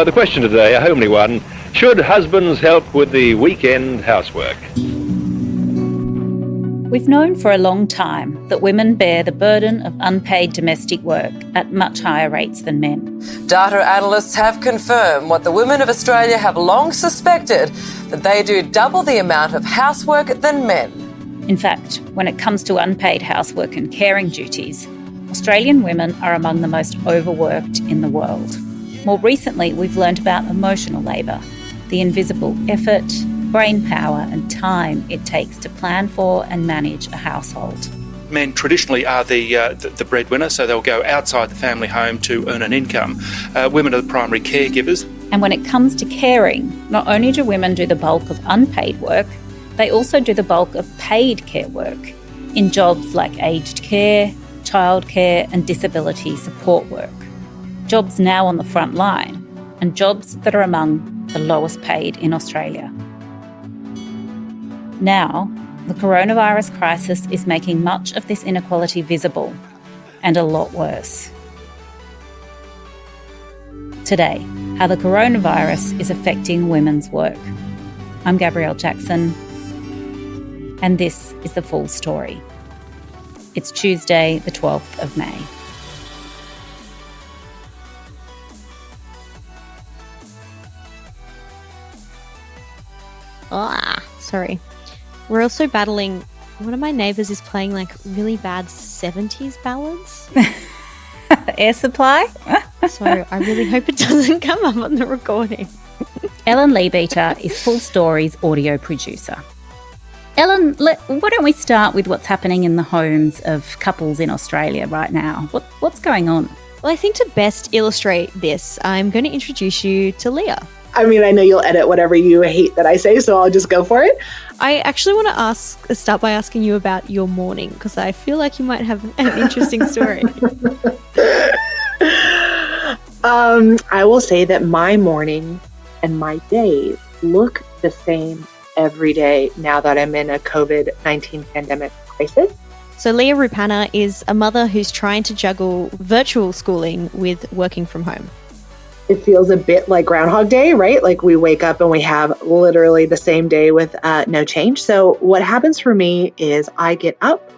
The question today, a homely one. Should husbands help with the weekend housework? We've known for a long time that women bear the burden of unpaid domestic work at much higher rates than men. Data analysts have confirmed what the women of Australia have long suspected, that they do double the amount of housework than men. In fact, when it comes to unpaid housework and caring duties, Australian women are among the most overworked in the world. More recently, we've learned about emotional labour, the invisible effort, brain power and time it takes to plan for and manage a household. Men traditionally are the breadwinner, so they'll go outside the family home to earn an income. Women are the primary caregivers. And when it comes to caring, not only do women do the bulk of unpaid work, they also do the bulk of paid care work in jobs like aged care, childcare and disability support work. Jobs now on the front line and jobs that are among the lowest paid in Australia. Now, the coronavirus crisis is making much of this inequality visible and a lot worse. Today, how the coronavirus is affecting women's work. I'm Gabrielle Jackson, and this is the full story. It's Tuesday, the 12th of May. Sorry. We're also battling, one of my neighbours is playing like really bad 70s ballads. Air supply? So I really hope it doesn't come up on the recording. Ellen Leabeater is Full Story's audio producer. Ellen, why don't we start with what's happening in the homes of couples in Australia right now? What's going on? Well, I think to best illustrate this, I'm going to introduce you to Leah. I mean, I know you'll edit whatever you hate that I say, so I'll just go for it. I actually want to start by asking you about your morning, because I feel like you might have an interesting story. I will say that my morning and my days look the same every day now that I'm in a COVID-19 pandemic crisis. So Leah Rupana is a mother who's trying to juggle virtual schooling with working from home. It feels a bit like Groundhog Day, right? Like we wake up and we have literally the same day with no change. So what happens for me is I get up,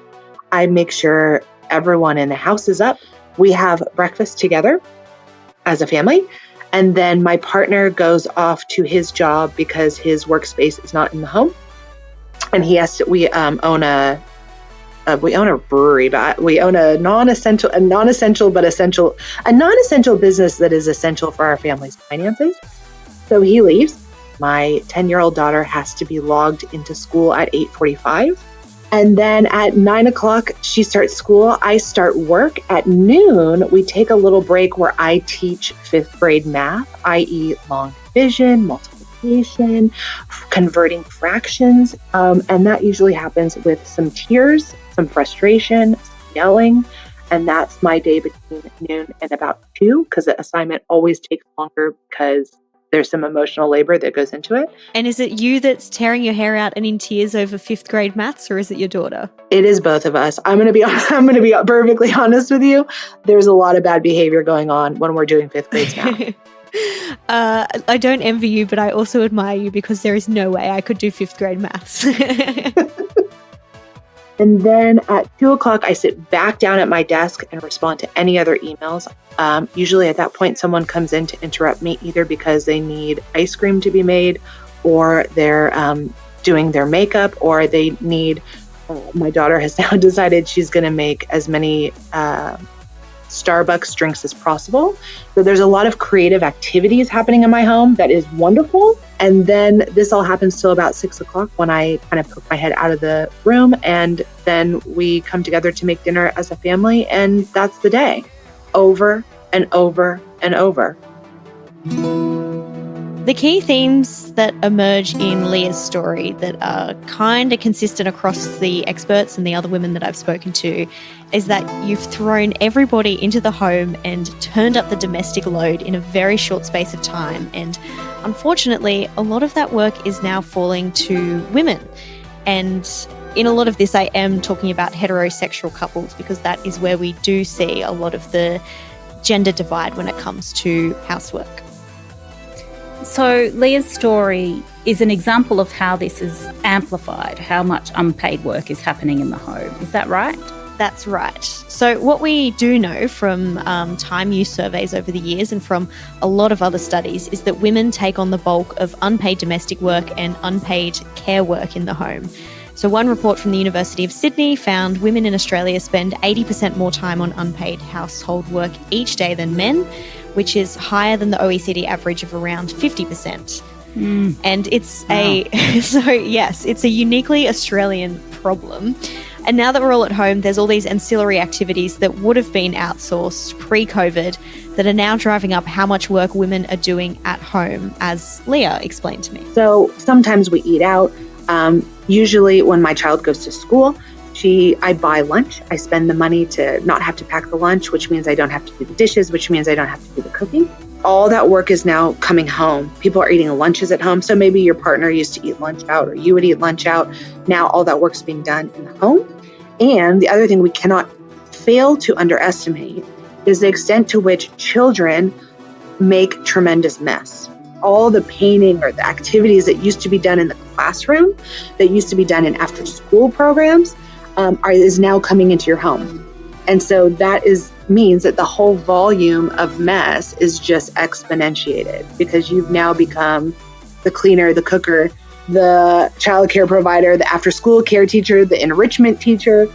I make sure everyone in the house is up. We have breakfast together as a family. And then my partner goes off to his job because his workspace is not in the home. And we own a brewery, but we own a non-essential business that is essential for our family's finances. So he leaves. My 10-year-old daughter has to be logged into school at 8:45. And then at 9 o'clock, she starts school. I start work. At noon, we take a little break where I teach 5th grade math, i.e. long division, multiplication, converting fractions. And that usually happens with some tears, some frustration, some yelling. And that's my day between noon and about 2, because the assignment always takes longer because there's some emotional labor that goes into it. And is it you that's tearing your hair out and in tears over 5th grade maths, or is it your daughter? It is both of us. I'm going to be perfectly honest with you. There's a lot of bad behavior going on when we're doing 5th grade math. I don't envy you, but I also admire you, because there is no way I could do 5th grade maths. And then at 2 o'clock, I sit back down at my desk and respond to any other emails. Usually at that point, someone comes in to interrupt me, either because they need ice cream to be made, or they're doing their makeup, or they need, my daughter has now decided she's going to make as many Starbucks drinks as possible. So there's a lot of creative activities happening in my home that is wonderful. And then this all happens till about 6 o'clock, when I kind of poke my head out of the room, and then we come together to make dinner as a family. And that's the day, over and over and over. The key themes that emerge in Leah's story that are kind of consistent across the experts and the other women that I've spoken to is that you've thrown everybody into the home and turned up the domestic load in a very short space of time. And unfortunately, a lot of that work is now falling to women. And in a lot of this, I am talking about heterosexual couples, because that is where we do see a lot of the gender divide when it comes to housework. So Leah's story is an example of how this is amplified, how much unpaid work is happening in the home. Is that right? That's right. So what we do know from time use surveys over the years and from a lot of other studies is that women take on the bulk of unpaid domestic work and unpaid care work in the home. So one report from the University of Sydney found women in Australia spend 80% more time on unpaid household work each day than men, which is higher than the OECD average of around 50%. And it's it's a uniquely Australian problem. And now that we're all at home, there's all these ancillary activities that would have been outsourced pre-COVID that are now driving up how much work women are doing at home, as Leah explained to me. So sometimes we eat out. Usually when my child goes to school, I buy lunch. I spend the money to not have to pack the lunch, which means I don't have to do the dishes, which means I don't have to do the cooking. All that work is now coming home. People are eating lunches at home. So maybe your partner used to eat lunch out or you would eat lunch out. Now all that work's being done in the home. And the other thing we cannot fail to underestimate is the extent to which children make tremendous mess. All the painting or the activities that used to be done in the classroom, that used to be done in after-school programs, is now coming into your home. And so that means that the whole volume of mess is just exponentiated because you've now become the cleaner, the cooker, the child care provider, the after-school care teacher, the enrichment teacher.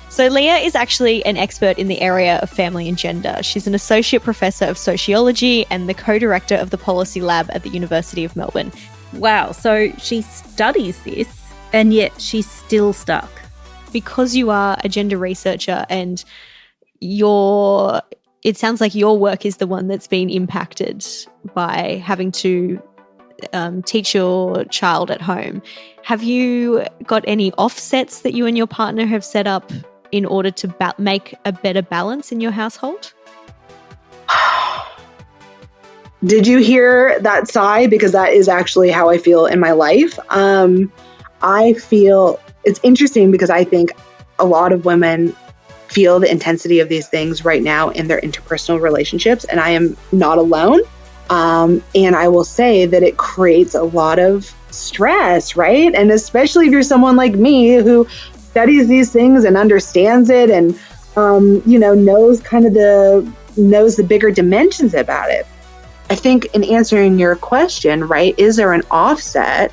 So Leah is actually an expert in the area of family and gender. She's an associate professor of sociology and the co-director of the policy lab at the University of Melbourne. Wow, so she studies this and yet she's still stuck. Because you are a gender researcher and it sounds like your work is the one that's been impacted by having to teach your child at home. Have you got any offsets that you and your partner have set up in order to make a better balance in your household? Did you hear that sigh? Because that is actually how I feel in my life. I feel it's interesting because I think a lot of women feel the intensity of these things right now in their interpersonal relationships, and I am not alone. And I will say that it creates a lot of stress, right? And especially if you're someone like me who studies these things and understands it and, knows the bigger dimensions about it. I think in answering your question, right, is there an offset?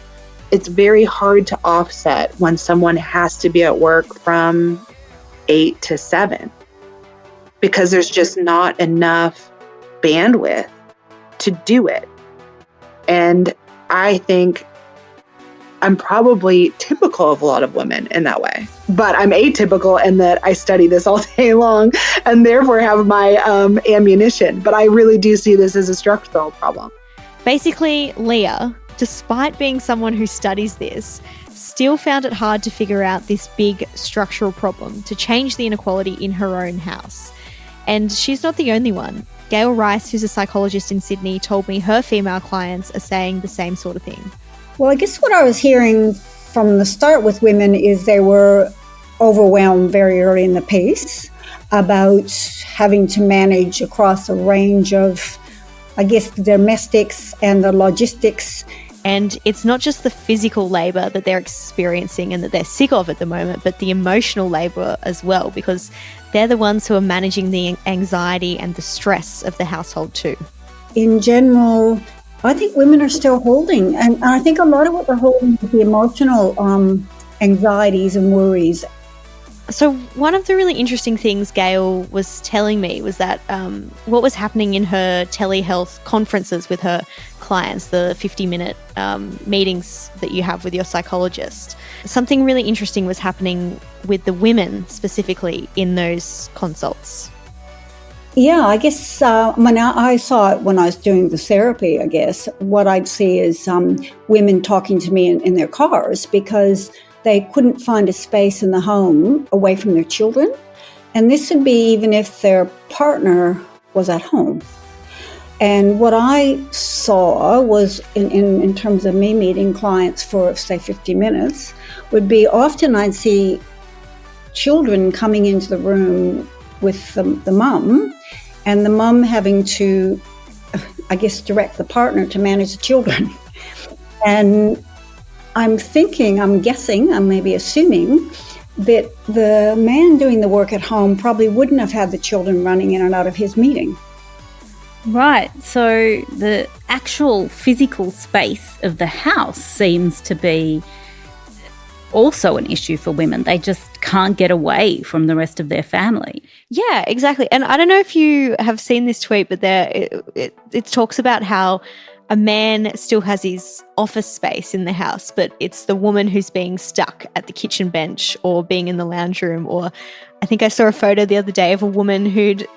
It's very hard to offset when someone has to be at work from 8 to 7 because there's just not enough bandwidth to do it. And I think I'm probably typical of a lot of women in that way. But I'm atypical in that I study this all day long and therefore have my ammunition. But I really do see this as a structural problem. Basically, Leah, despite being someone who studies this, still found it hard to figure out this big structural problem to change the inequality in her own house. And she's not the only one. Gail Rice, who's a psychologist in Sydney, told me her female clients are saying the same sort of thing. Well, I guess what I was hearing from the start with women is they were overwhelmed very early in the piece about having to manage across a range of, I guess, the domestics and the logistics. And it's not just the physical labour that they're experiencing and that they're sick of at the moment, but the emotional labour as well, because they're the ones who are managing the anxiety and the stress of the household too. In general, I think women are still holding, and I think a lot of what they're holding is the emotional anxieties and worries. So one of the really interesting things Gail was telling me was that what was happening in her telehealth conferences with her clients, the 50-minute meetings that you have with your psychologist, something really interesting was happening with the women specifically in those consults. Yeah, I guess I saw it when I was doing the therapy, I guess. What I'd see is women talking to me in their cars because they couldn't find a space in the home away from their children. And this would be even if their partner was at home. And what I saw was, in terms of me meeting clients for, say, 50 minutes, would be often I'd see children coming into the room with the mum, and the mum having to I guess, direct the partner to manage the children. And I'm guessing, I'm maybe assuming that the man doing the work at home probably wouldn't have had the children running in and out of his meeting. Right, so the actual physical space of the house seems to be also an issue for women. They just can't get away from the rest of their family. Yeah, exactly. And I don't know if you have seen this tweet, but it talks about how a man still has his office space in the house, but it's the woman who's being stuck at the kitchen bench or being in the lounge room. Or I think I saw a photo the other day of a woman who'd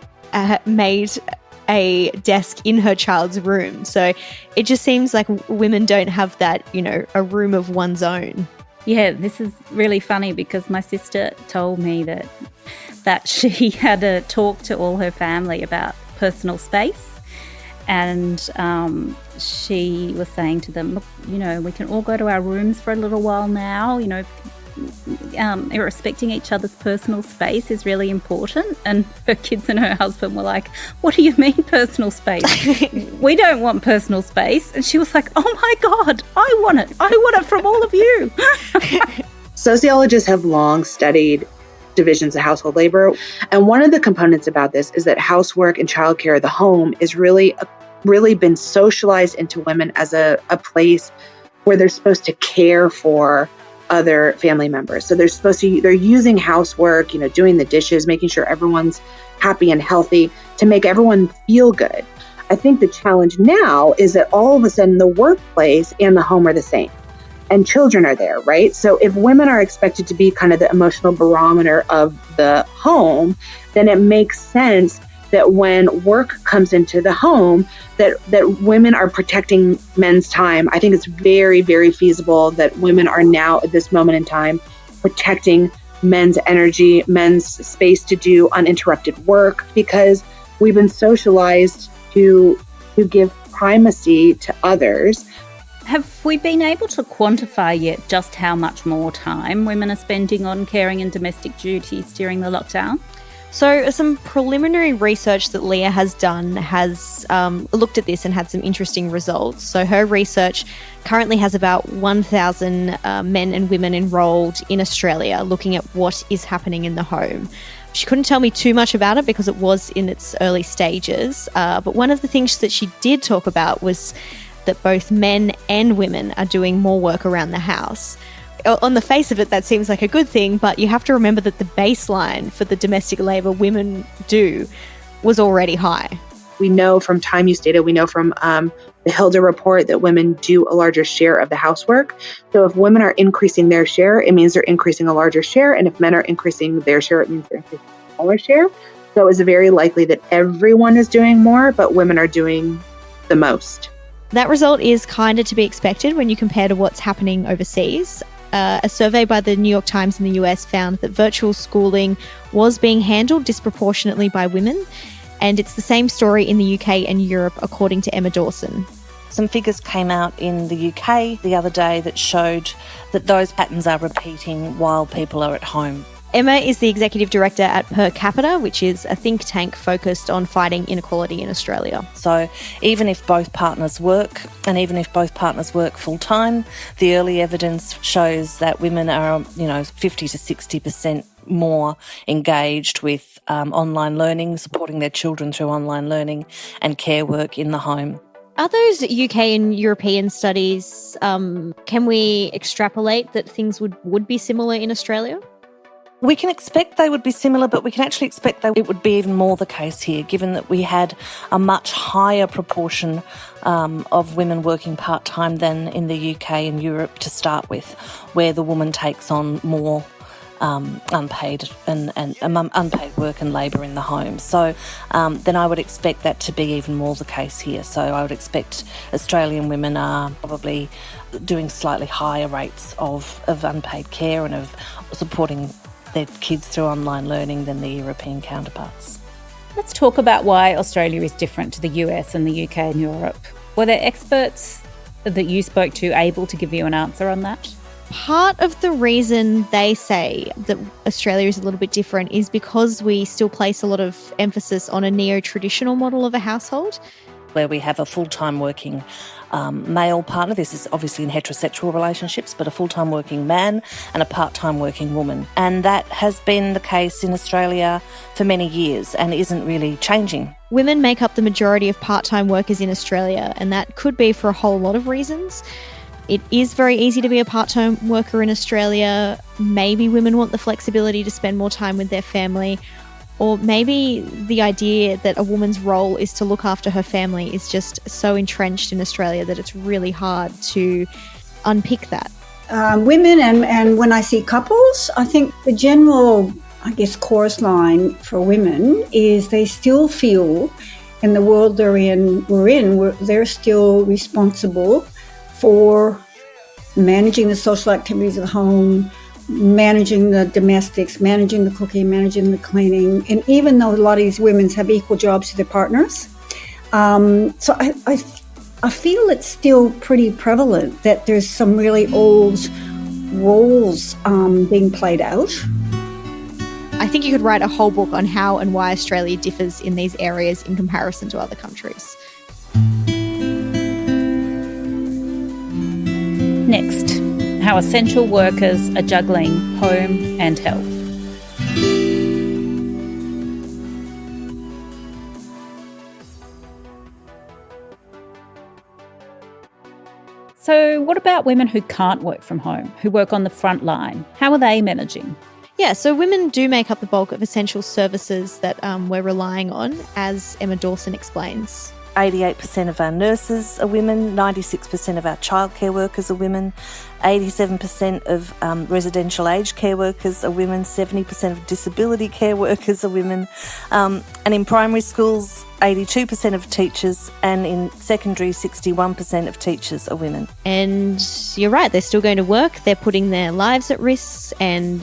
made a desk in her child's room. So it just seems like women don't have that, a room of one's own. Yeah, this is really funny because my sister told me that she had a talk to all her family about personal space. And she was saying to them, look, we can all go to our rooms for a little while now. Respecting each other's personal space is really important. And her kids and her husband were like, what do you mean personal space? We don't want personal space. And she was like, oh my God, I want it. I want it from all of you. Sociologists have long studied divisions of household labor. And one of the components about this is that housework and childcare, the home, is really been socialized into women as a place where they're supposed to care for other family members. So they're using housework, doing the dishes, making sure everyone's happy and healthy to make everyone feel good. I think the challenge now is that all of a sudden the workplace and the home are the same. And children are there, right? So if women are expected to be kind of the emotional barometer of the home, then it makes sense that when work comes into the home, that women are protecting men's time. I think it's very, very feasible that women are now at this moment in time protecting men's energy, men's space to do uninterrupted work, because we've been socialized to give primacy to others. Have we been able to quantify yet just how much more time women are spending on caring and domestic duties during the lockdown? So some preliminary research that Leah has done has looked at this and had some interesting results. So her research currently has about 1,000 men and women enrolled in Australia looking at what is happening in the home. She couldn't tell me too much about it because it was in its early stages. But one of the things that she did talk about was that both men and women are doing more work around the house. On the face of it, that seems like a good thing, but you have to remember that the baseline for the domestic labour women do was already high. We know from Time Use data, we know from the Hilda report that women do a larger share of the housework. So if women are increasing their share, it means they're increasing a larger share. And if men are increasing their share, it means they're increasing a smaller share. So it's very likely that everyone is doing more, but women are doing the most. That result is kind of to be expected when you compare to what's happening overseas. A survey by the New York Times in the US found that virtual schooling was being handled disproportionately by women, and it's the same story in the UK and Europe, according to Emma Dawson. Some figures came out in the UK the other day that showed that those patterns are repeating while people are at home. Emma is the executive director at Per Capita, which is a think tank focused on fighting inequality in Australia. So even if both partners work, and even if both partners work full-time, the early evidence shows that women are, 50 to 60% more engaged with online learning, supporting their children through online learning and care work in the home. Are those UK and European studies, can we extrapolate that things would be similar in Australia? We can expect they would be similar, but we can actually expect that it would be even more the case here, given that we had a much higher proportion of women working part-time than in the UK and Europe to start with, where the woman takes on more unpaid work and labour in the home. So then I would expect that to be even more the case here. So I would expect Australian women are probably doing slightly higher rates of unpaid care and of supporting their kids through online learning than the European counterparts. Let's talk about why Australia is different to the US and the UK and Europe. Were there experts that you spoke to able to give you an answer on that? Part of the reason they say that Australia is a little bit different is because we still place a lot of emphasis on a neo-traditional model of a household. where we have a full-time working male partner. This is obviously in heterosexual relationships, but a full-time working man and a part-time working woman. And that has been the case in Australia for many years and isn't really changing. Women make up the majority of part-time workers in Australia, and that could be for a whole lot of reasons. It is very easy to be a part-time worker in Australia. Maybe women want the flexibility to spend more time with their family, or maybe the idea that a woman's role is to look after her family is just so entrenched in Australia that it's really hard to unpick that. Women and when I see couples, I think the general, chorus line for women is they still feel in the world we're in, they're still responsible for managing the social activities of the home, managing the domestics, managing the cooking, managing the cleaning. And even though a lot of these women have equal jobs to their partners, so I feel it's still pretty prevalent that there's some really old roles being played out. I think you could write a whole book on how and why Australia differs in these areas in comparison to other countries. Next, how essential workers are juggling home and health. So what about women who can't work from home, who work on the front line? How are they managing? Yeah, so women do make up the bulk of essential services that we're relying on, as Emma Dawson explains. 88% of our nurses are women, 96% of our childcare workers are women, 87% of residential aged care workers are women, 70% of disability care workers are women, and in primary schools, 82% of teachers, and in secondary, 61% of teachers are women. And you're right, they're still going to work, they're putting their lives at risk, and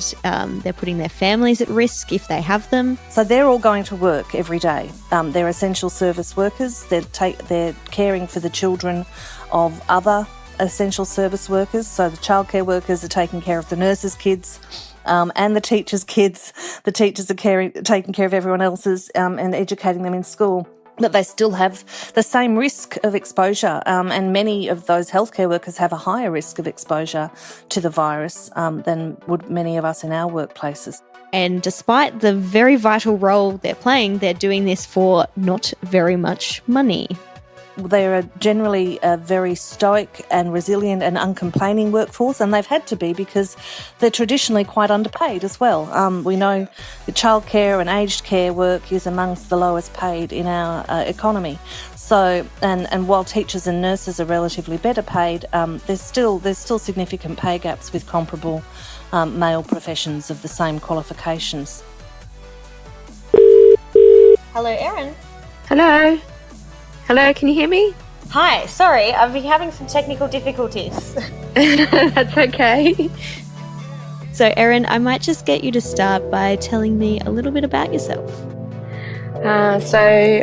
they're putting their families at risk if they have them. So they're all going to work every day. They're essential service workers, they're caring for the children of other essential service workers. So the childcare workers are taking care of the nurses' kids, and the teachers' kids. The teachers are taking care of everyone else's and educating them in school. But they still have the same risk of exposure, and many of those healthcare workers have a higher risk of exposure to the virus than would many of us in our workplaces. And despite the very vital role they're playing, they're doing this for not very much money. They are generally a very stoic and resilient and uncomplaining workforce, and they've had to be because they're traditionally quite underpaid as well. We know the childcare and aged care work is amongst the lowest paid in our economy. So, and while teachers and nurses are relatively better paid, there's still significant pay gaps with comparable male professions of the same qualifications. Hello, Erin. Hello. Hello, can you hear me? Hi, sorry, I've been having some technical difficulties. That's okay. So, Erin, I might just get you to start by telling me a little bit about yourself. So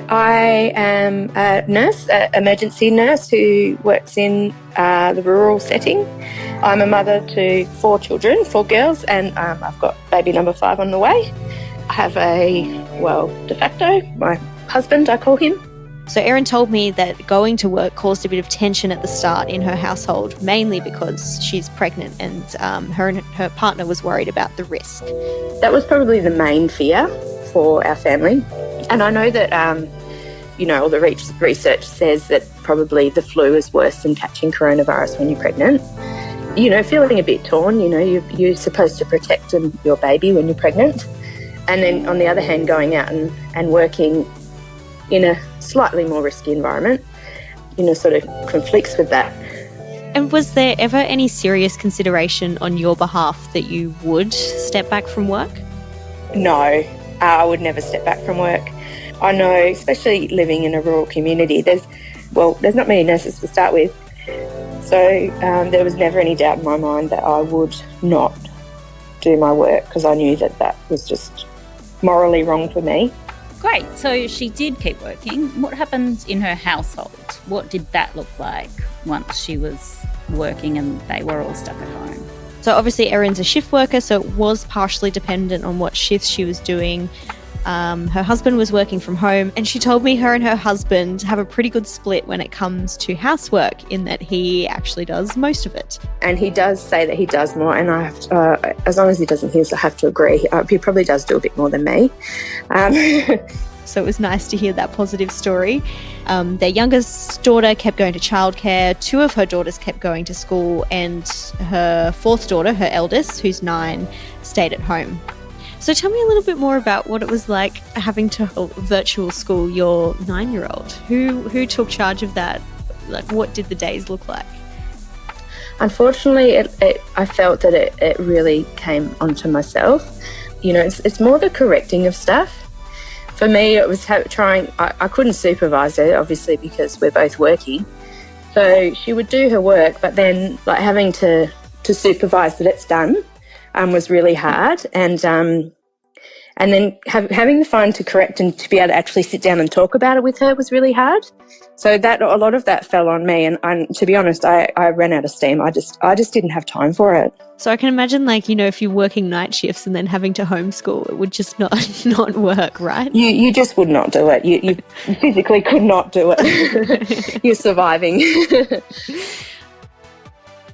I am a nurse, an emergency nurse who works in the rural setting. I'm a mother to 4 children, 4 girls, and I've got baby number 5 on the way. I have de facto, my husband, I call him. So Erin told me that going to work caused a bit of tension at the start in her household, mainly because she's pregnant and her partner was worried about the risk. That was probably the main fear for our family. And I know that, all the research says that probably the flu is worse than catching coronavirus when you're pregnant. Feeling a bit torn, you're supposed to protect your baby when you're pregnant. And then on the other hand, going out and working in a slightly more risky environment, sort of conflicts with that. And was there ever any serious consideration on your behalf that you would step back from work? No, I would never step back from work. I know, especially living in a rural community, there's not many nurses to start with. So there was never any doubt in my mind that I would not do my work because I knew that was just morally wrong for me. Great, so she did keep working. What happened in her household? What did that look like once she was working and they were all stuck at home? So obviously Erin's a shift worker, so it was partially dependent on what shifts she was doing. Her husband was working from home, and she told me her and her husband have a pretty good split when it comes to housework, in that he actually does most of it. And he does say that he does more, and I have to, as long as he doesn't hiss, I have to agree. He probably does do a bit more than me. So it was nice to hear that positive story. Their youngest daughter kept going to childcare, 2 of her daughters kept going to school, and her 4th daughter, her eldest, who's 9, stayed at home. So tell me a little bit more about what it was like having to virtual school your 9-year-old. Who took charge of that? Like, what did the days look like? Unfortunately, I felt that it really came onto myself. You know, it's more the correcting of stuff. For me, it was I couldn't supervise her, obviously, because we're both working. So she would do her work, but then like having to supervise that it's done was really hard. And then having the phone to correct and to be able to actually sit down and talk about it with her was really hard. So that a lot of that fell on me. And to be honest, I ran out of steam. I just didn't have time for it. So I can imagine, like, you know, if you're working night shifts and then having to homeschool, it would just not work, right? You just would not do it. You physically could not do it. You're surviving.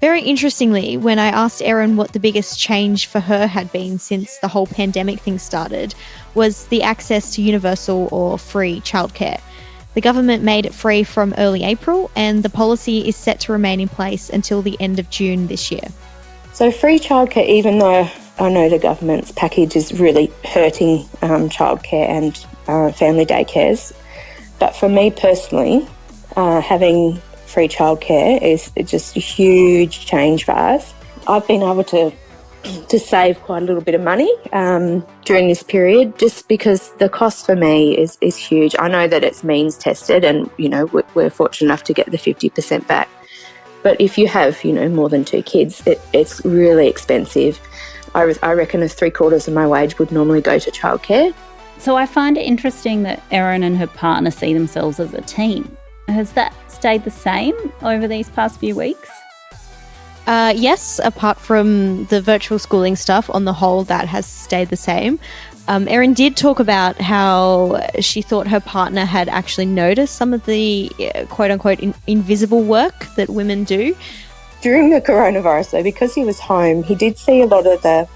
Very interestingly, when I asked Erin what the biggest change for her had been since the whole pandemic thing started, was the access to universal or free childcare. The government made it free from early April, and the policy is set to remain in place until the end of June this year. So free childcare, even though I know the government's package is really hurting childcare and family daycares, but for me personally, having free childcare is just a huge change for us. I've been able to save quite a little bit of money during this period, just because the cost for me is huge. I know that it's means tested, and you know we're fortunate enough to get the 50% back. But if you have, you know, more than 2 kids, it's really expensive. I reckon 3/4 of my wage would normally go to childcare. So I find it interesting that Erin and her partner see themselves as a team. Has that stayed the same over these past few weeks? Yes, apart from the virtual schooling stuff, on the whole, that has stayed the same. Erin did talk about how she thought her partner had actually noticed some of the quote-unquote invisible work that women do. During the coronavirus, though, because he was home, he did see a lot of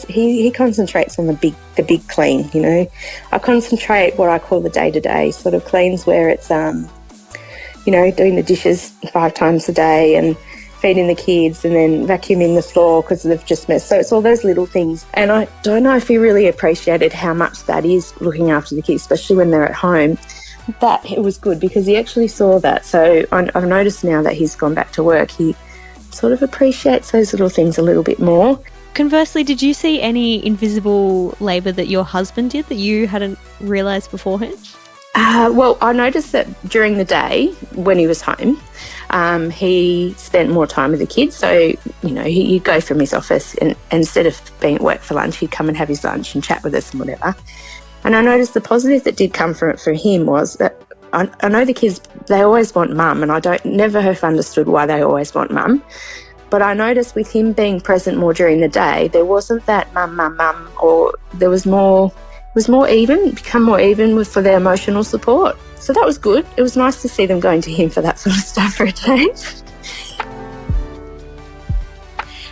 he concentrates on the big clean, you know. I concentrate what I call the day-to-day sort of cleans, where it's, you know, doing the dishes 5 times a day and feeding the kids and then vacuuming the floor because they've just messed. So it's all those little things. And I don't know if he really appreciated how much that is looking after the kids, especially when they're at home. But it was good because he actually saw that. So I've noticed now that he's gone back to work, he sort of appreciates those little things a little bit more. Conversely, did you see any invisible labour that your husband did that you hadn't realised beforehand? Well, I noticed that during the day when he was home, he spent more time with the kids. So, you know, he'd go from his office and instead of being at work for lunch, he'd come and have his lunch and chat with us and whatever. And I noticed the positive that did come from it for him was that I know the kids, they always want mum, and I never have understood why they always want mum. But I noticed with him being present more during the day, there wasn't that mum, or there was more, become more even for their emotional support. So that was good. It was nice to see them going to him for that sort of stuff for a change.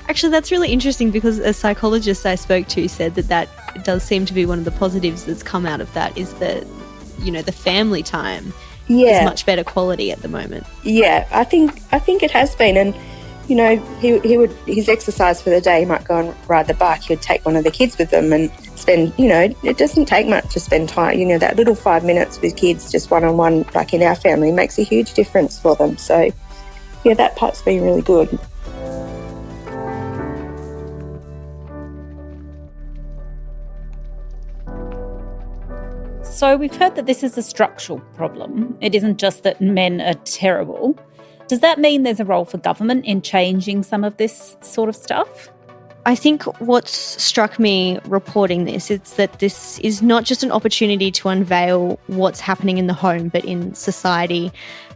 Actually, that's really interesting because a psychologist I spoke to said that does seem to be one of the positives that's come out of that, is that, you know, the family time is much better quality at the moment. Yeah, I think it has been. And, you know, his exercise for the day, he might go and ride the bike. He would take one of the kids with them and spend, you know, it doesn't take much to spend time. You know, that little 5 minutes with kids just one-on-one, like in our family, makes a huge difference for them. So, yeah, that part's been really good. So we've heard that this is a structural problem. It isn't just that men are terrible. Does that mean there's a role for government in changing some of this sort of stuff? I think what's struck me reporting this is that this is not just an opportunity to unveil what's happening in the home, but in society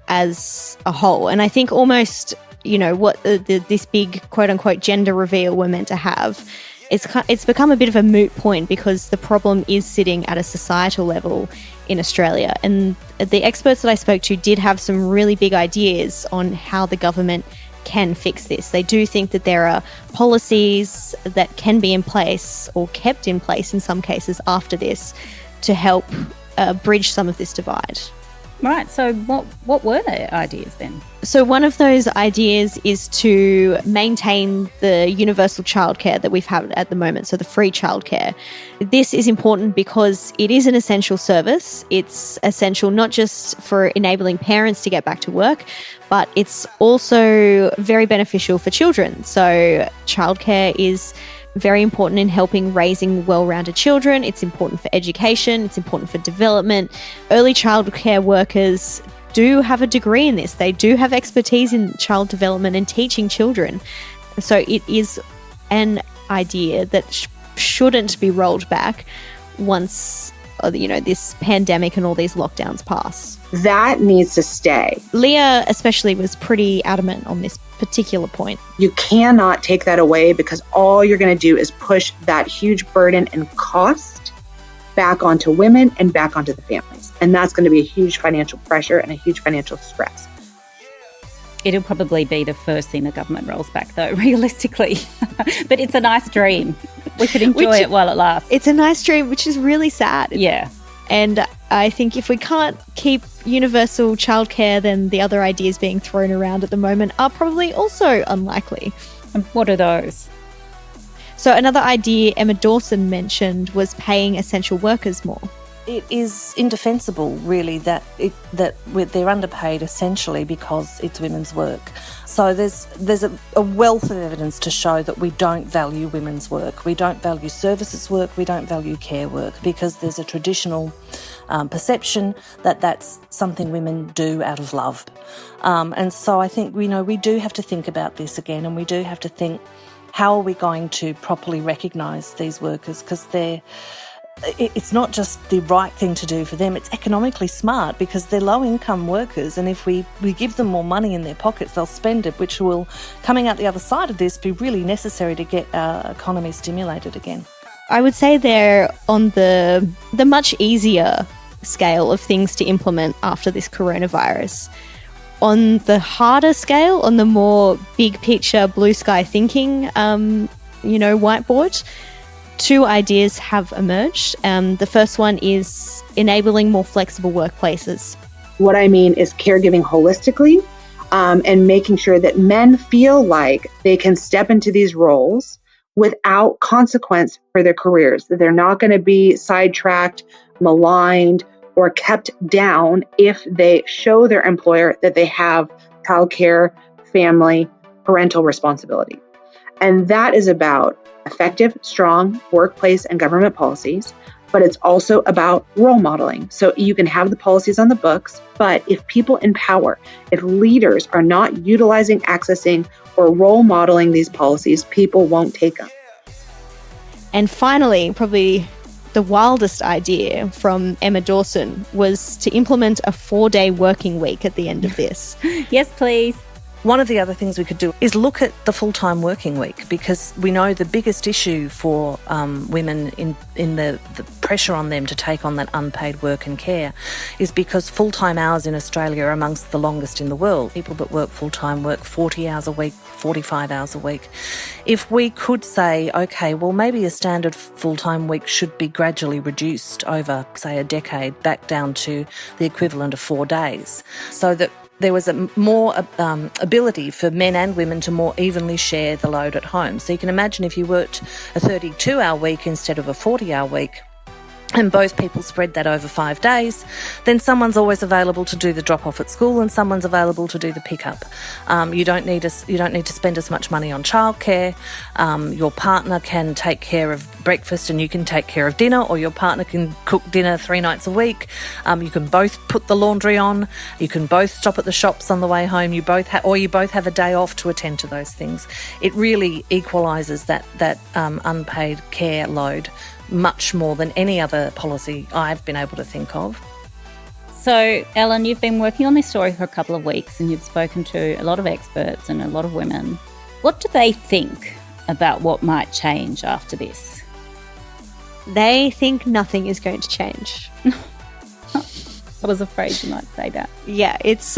as a whole. And I think almost, you know, what this big quote-unquote gender reveal we're meant to have it's become a bit of a moot point because the problem is sitting at a societal level in Australia. And the experts that I spoke to did have some really big ideas on how the government can fix this. They do think that there are policies that can be in place or kept in place in some cases after this to help bridge some of this divide. Right, so what were their ideas then? So one of those ideas is to maintain the universal childcare that we've had at the moment, so the free childcare. This is important because it is an essential service. It's essential not just for enabling parents to get back to work, but it's also very beneficial for children. So childcare is very important in helping raising well-rounded children. It's important for education. It's important for development. Early childcare workers do have a degree in this. They do have expertise in child development and teaching children. So it is an idea that shouldn't be rolled back once this pandemic and all these lockdowns pass. That needs to stay. Leah especially was pretty adamant on this particular point. You cannot take that away because all you're going to do is push that huge burden and cost back onto women and back onto the families. And that's going to be a huge financial pressure and a huge financial stress. It'll probably be the first thing the government rolls back, though, realistically. But it's a nice dream. We could enjoy it while it lasts. It's a nice dream, which is really sad. Yeah. And I think if we can't keep universal childcare, then the other ideas being thrown around at the moment are probably also unlikely. And what are those? So another idea Emma Dawson mentioned was paying essential workers more. It is indefensible, really, that they're underpaid essentially because it's women's work. So there's a wealth of evidence to show that we don't value women's work. We don't value services work. We don't value care work because there's a traditional perception that that's something women do out of love. And so I think we do have to think about this again, and we do have to think, how are we going to properly recognise these workers? Because it's not just the right thing to do for them, it's economically smart because they're low-income workers, and if we give them more money in their pockets, they'll spend it, which will, coming out the other side of this, be really necessary to get our economy stimulated again. I would say they're on the much easier scale of things to implement after this coronavirus. On the harder scale, on the more big picture, blue sky thinking, whiteboard, two ideas have emerged. The first one is enabling more flexible workplaces. What I mean is caregiving holistically and making sure that men feel like they can step into these roles without consequence for their careers, that they're not going to be sidetracked, maligned, or kept down if they show their employer that they have childcare, family, parental responsibility. And that is about effective, strong workplace and government policies, but it's also about role modeling. So you can have the policies on the books, but if people in power, if leaders are not utilizing, accessing, or role modeling these policies, people won't take them. And finally, probably the wildest idea from Emma Dawson was to implement a 4-day working week at the end of this. Yes, please. One of the other things we could do is look at the full-time working week, because we know the biggest issue for women in the pressure on them to take on that unpaid work and care is because full-time hours in Australia are amongst the longest in the world. People that work full-time work 40 hours a week, 45 hours a week. If we could say, okay, well, maybe a standard full-time week should be gradually reduced over, say, a decade back down to the equivalent of 4 days, so that there was a more ability for men and women to more evenly share the load at home. So you can imagine if you worked a 32-hour week instead of a 40-hour week, and both people spread that over 5 days, then someone's always available to do the drop-off at school and someone's available to do the pick-up. You don't need to spend as much money on childcare. Your partner can take care of breakfast and you can take care of dinner, or your partner can cook dinner 3 nights a week. You can both put the laundry on. You can both stop at the shops on the way home. You both have a day off to attend to those things. It really equalises that unpaid care load much more than any other policy I've been able to think of. So, Ellen, you've been working on this story for a couple of weeks and you've spoken to a lot of experts and a lot of women. What do they think about what might change after this. They think nothing is going to change. I was afraid you might say that. Yeah, it's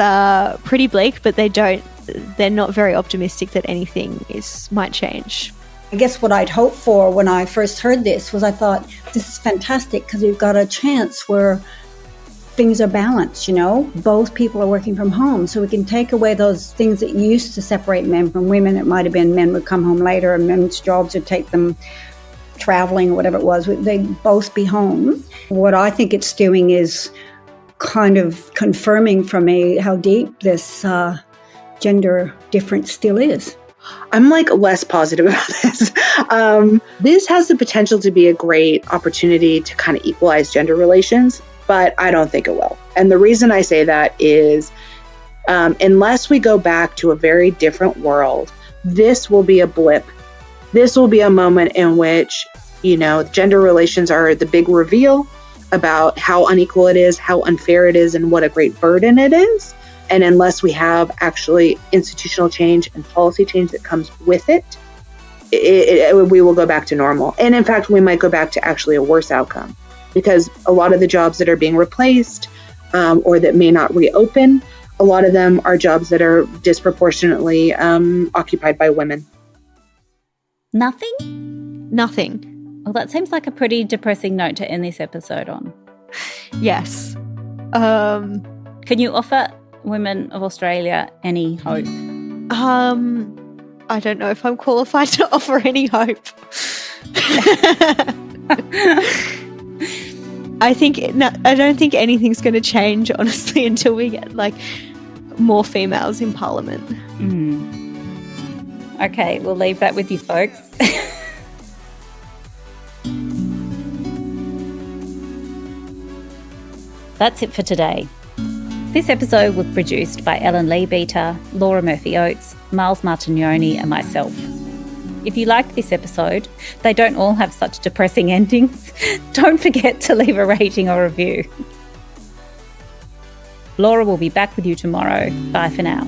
pretty bleak, but they're not very optimistic that anything might change. I guess what I'd hoped for when I first heard this was I thought, this is fantastic because we've got a chance where things are balanced, Both people are working from home, so we can take away those things that used to separate men from women. It might have been men would come home later and men's jobs would take them traveling or whatever it was. They'd both be home. What I think it's doing is kind of confirming for me how deep this gender difference still is. I'm less positive about this. This has the potential to be a great opportunity to kind of equalize gender relations, but I don't think it will. And the reason I say that is unless we go back to a very different world, this will be a blip. This will be a moment in which, gender relations are the big reveal about how unequal it is, how unfair it is, and what a great burden it is. And unless we have actually institutional change and policy change that comes with it, we will go back to normal. And in fact, we might go back to actually a worse outcome, because a lot of the jobs that are being replaced or that may not reopen, a lot of them are jobs that are disproportionately occupied by women. Nothing. Well, that seems like a pretty depressing note to end this episode on. Yes. Can you offer women of Australia any hope? I don't know if I'm qualified to offer any hope. I don't think anything's going to change, honestly, until we get more females in Parliament. Okay, we'll leave that with you folks. That's it for today. This episode was produced by Ellen Leabeater, Laura Murphy-Oates, Miles Martignoni and myself. If you liked this episode, they don't all have such depressing endings. Don't forget to leave a rating or review. Laura will be back with you tomorrow. Bye for now.